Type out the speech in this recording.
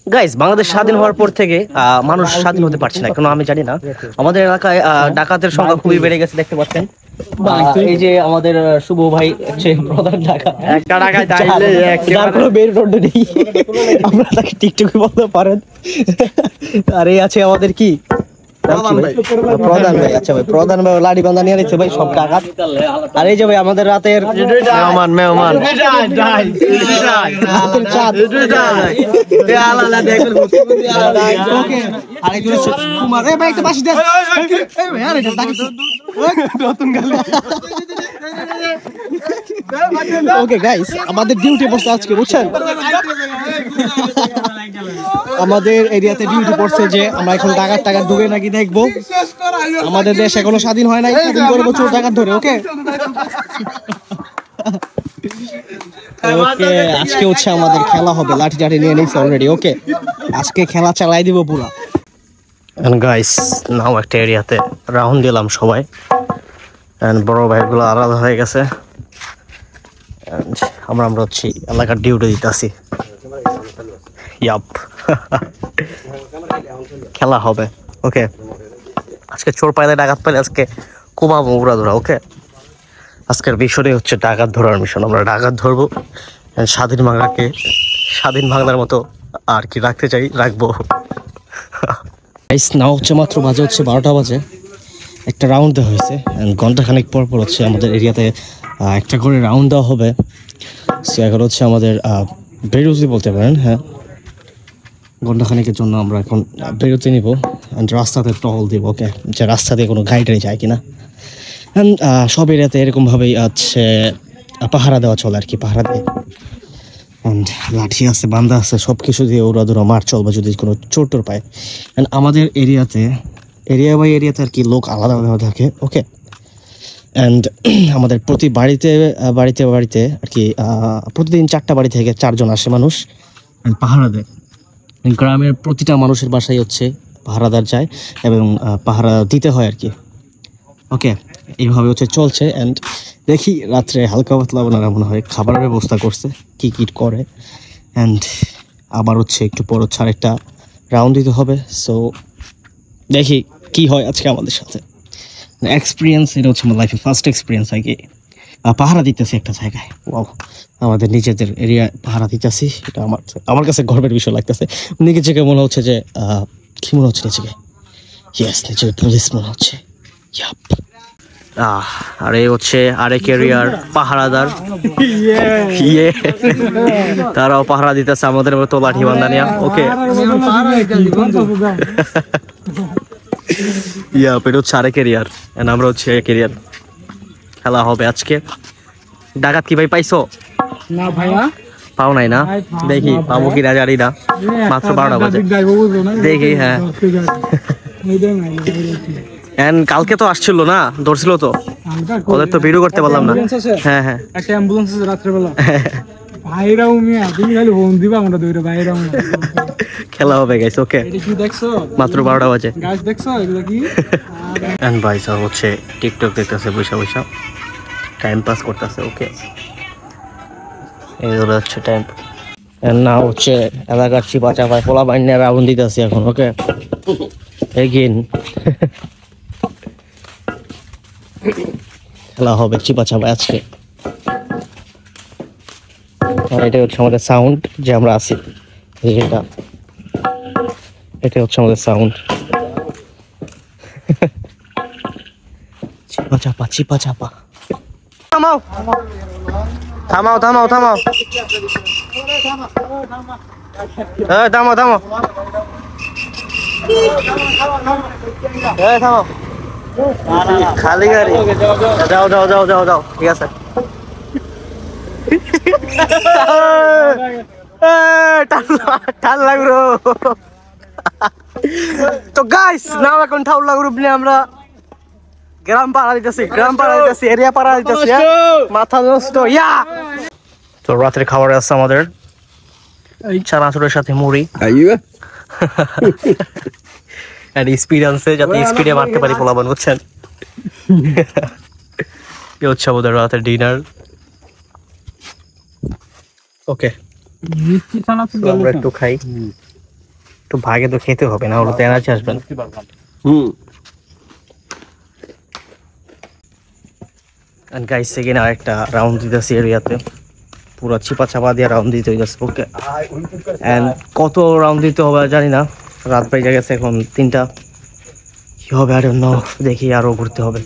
Guys, Bangladesh স্বাধীন হওয়ার পর থেকে মানুষ স্বাধীন হতে পারছে না, কেন আমি জানি না। আমাদের এলাকায় ডাকাতের সংখ্যা খুবই বেড়ে গেছে, দেখতে পাচ্ছেন। এই যে আমাদের শুভ ভাই হচ্ছে প্রধান ডাকাত, একটা ডাকাত চাইলে যার কোনো বের রোড নেই, আমরা তাকে টিকটকে বলতে পারেন। আর এই আছে আমাদের কি প্রধান ভাই। আচ্ছা ভাই, প্রধান ভাই লাড়ি বান্ধা নিয়ে নিচ্ছে ভাই সব ডাকাত। আর এই যে ভাই আমাদের রাতের মেহমান ওকে গাইস, আমাদের ডিউটি পড়ছে আজকে, বুঝছেন? আমাদের এরিয়াতে ডিউটি পড়ছে যে আমরা এখন ডাকাত টাকাত ঢুকে নাকি দেখবো। আমাদের দেশ এখনো স্বাধীন হয় নাই, স্বাধীন করে বছর ডাকাত ধরে। ওকে ওকে, আজকে হচ্ছে আমাদের খেলা হবে, লাঠি টাঠি নিয়ে নিয়েছে অলরেডি। ওকে, আজকে খেলা চালাই দিব পুরা। গাইস, নাও একটা এরিয়াতে রাউন্ড দিলাম সবাই, বড় ভাইগুলো আলাদা হয়ে গেছে। আমরা হচ্ছে এলাকার ডিউটি দিতেছি। খেলা হবে। ওকে, আজকে চোর পাইলে ডাকাত পাইলে আজকে কুমাবো উড়া ধরা। ওকে, আজকের বিষয়টাই হচ্ছে ডাকাত ধরার মিশন। আমরা ডাকাত ধরবো, স্বাধীন বাংলাকে স্বাধীন বাংলার মতো আর কি রাখতে চাই, রাখবো। নাও হচ্ছে মাত্র বাজে হচ্ছে 12টা বাজে, একটা রাউন্ড দেওয়া হয়েছে। ঘন্টাখানেক পর পর হচ্ছে আমাদের এরিয়াতে একটা করে রাউন্ড দেওয়া হবে। সো এখন হচ্ছে আমাদের বেরোতে বলতে পারেন। হ্যাঁ, ঘন্টাখানেকের জন্য আমরা এখন বেরোতে নিব, রাস্তাতে টহল দিব। ওকে, যে রাস্তা দিয়ে কোনো গাড়ি যায় কিনা। সব এরিয়াতে এরকমভাবেই আছে, পাহারা দেওয়া চলে আর কি, পাহারা দিয়ে। অ্যান্ড লাঠি আছে, বান্ধা আছে, সব কিছু দিয়ে ওরা ধরো মার চলবে যদি কোনো চোর টোর পায়। অ্যান্ড আমাদের এরিয়াতে এরিয়া বাই এরিয়াতে আর কি লোক আলাদা আলাদা থাকে। ওকে, অ্যান্ড আমাদের প্রতি বাড়িতে বাড়িতে বাড়িতে আর কি প্রতিদিন 4টা বাড়ি থেকে 4 জন আসে মানুষ, পাহারা দেয়। গ্রামের প্রতিটা মানুষের বাসায় হচ্ছে পাহারাদার যায় এবং পাহারা দিতে হয় আর কি। ওকে, এইভাবে হচ্ছে চলছে। অ্যান্ড দেখি রাত্রে হালকা পাতলা ওনারা মনে হয় খাবারের ব্যবস্থা করছে, কি কি করে। অ্যান্ড আবার হচ্ছে একটু পর হচ্ছে আরেকটা রাউন্ড দিতে হবে। সো দেখি কি হয় আজকে আমাদের সাথে। এক্সপিরিয়েন্স, এটা হচ্ছে আমার লাইফে ফার্স্ট এক্সপিরিয়েন্স আর কি, পাহারা দিতেছি একটা জায়গায়। ওয়াও, আমাদের নিজেদের এরিয়ায় পাহারা দিতেছি, এটা আমার কাছে গর্বের বিষয় লাগতেছে। নিজেকে মনে হচ্ছে যে কি মনে হচ্ছে নিজেকে, ইয়েস, নিজেকে পুলিশ মনে হচ্ছে। আর এই হচ্ছে আরেক এরিয়ার পাহারাদার, তারাও পাহারা দিতেছে আমাদের মতো লাঠি বান্ধা নিয়া। ওকে, এটা হচ্ছে আরেক এরিয়ার, আমরা হচ্ছে এক এরিয়ার। খেলা হবে আজকে। ডাকাত কি ভাই পাইছো? না ভাইয়া, পাও নাই না? দেখি পাবো কি না জানি না, মাত্র 12টা বাজে। দেখি। হ্যাঁ, কালকে তো আসছিল না, ধরছিল তো, ওদের তো ভিডিও করতে পারলাম না। হ্যাঁ হ্যাঁ, একটা অ্যাম্বুলেন্স আছে রাত্রেবেলা। ভাইরাও মিয়া, তুমি খালি ফোন দিবা, আমরা দৌড়ে ভাইরাও। খেলা হবে গাইস। ওকে, এটা কি দেখছো? মাত্র 12টা বাজে। গাইস দেখছো এগুলা কি? এন্ড ভাই স্যার হচ্ছে টিকটক দেখতেছে, বসে বসে টাইম পাস করতেছে। ওকে, এইগুলো হচ্ছে টাইম। না হচ্ছে এলাকার চিপা চাপায় পোলা বাইনে রাউন্ড দিতেছি এখন। ওকে, এগিন খেলা হবে চিপা চাপায় আজকে। এটাই হচ্ছে আমাদের সাউন্ড, যে আমরা আছি এটা হচ্ছে আমাদের সাউন্ড। চিপা চাপা চিপা চাপা। থামাও থামাও থামাও থামাও, থামাও থামাও, থামাও, খালি গাড়ি। যাও যাও যাও যাও যাও, ঠিক আছে। ঠাল লাগলো তো গাইস, নাও এখন ঠাউল লাগলো নিয়ে আমরা গ্রাম পাড়া দিতেছি, এরিয়া পাড়া দিতেছি। মাথা নষ্ট। তো রাতের খাবার আছে আমাদের চানাচুরের সাথে মুড়ি, স্পিড আনছে যাতে স্পিডে মারতে পারি পোলাবান, বুঝছেন? এ হচ্ছে আমাদের রাতের ডিনার। ওকে, আমরা একটু খাই। একটু ভাগে তো খেতে হবে, না হলে তো এনার্জি আসবে না। এন্ড গাইস সেকেন্ড আরেকটা রাউন্ড দিতেছি এরিয়াতে, পুরো চিপা চাপা দিয়ে রাউন্ড দিতে হইতেছে। ওকে, এন্ড কত রাউন্ড দিতে হবে জানি না, রাত বেজে গেছে এখন 3টা, কি হবে আর দেখি আরো ঘুরতে হবে।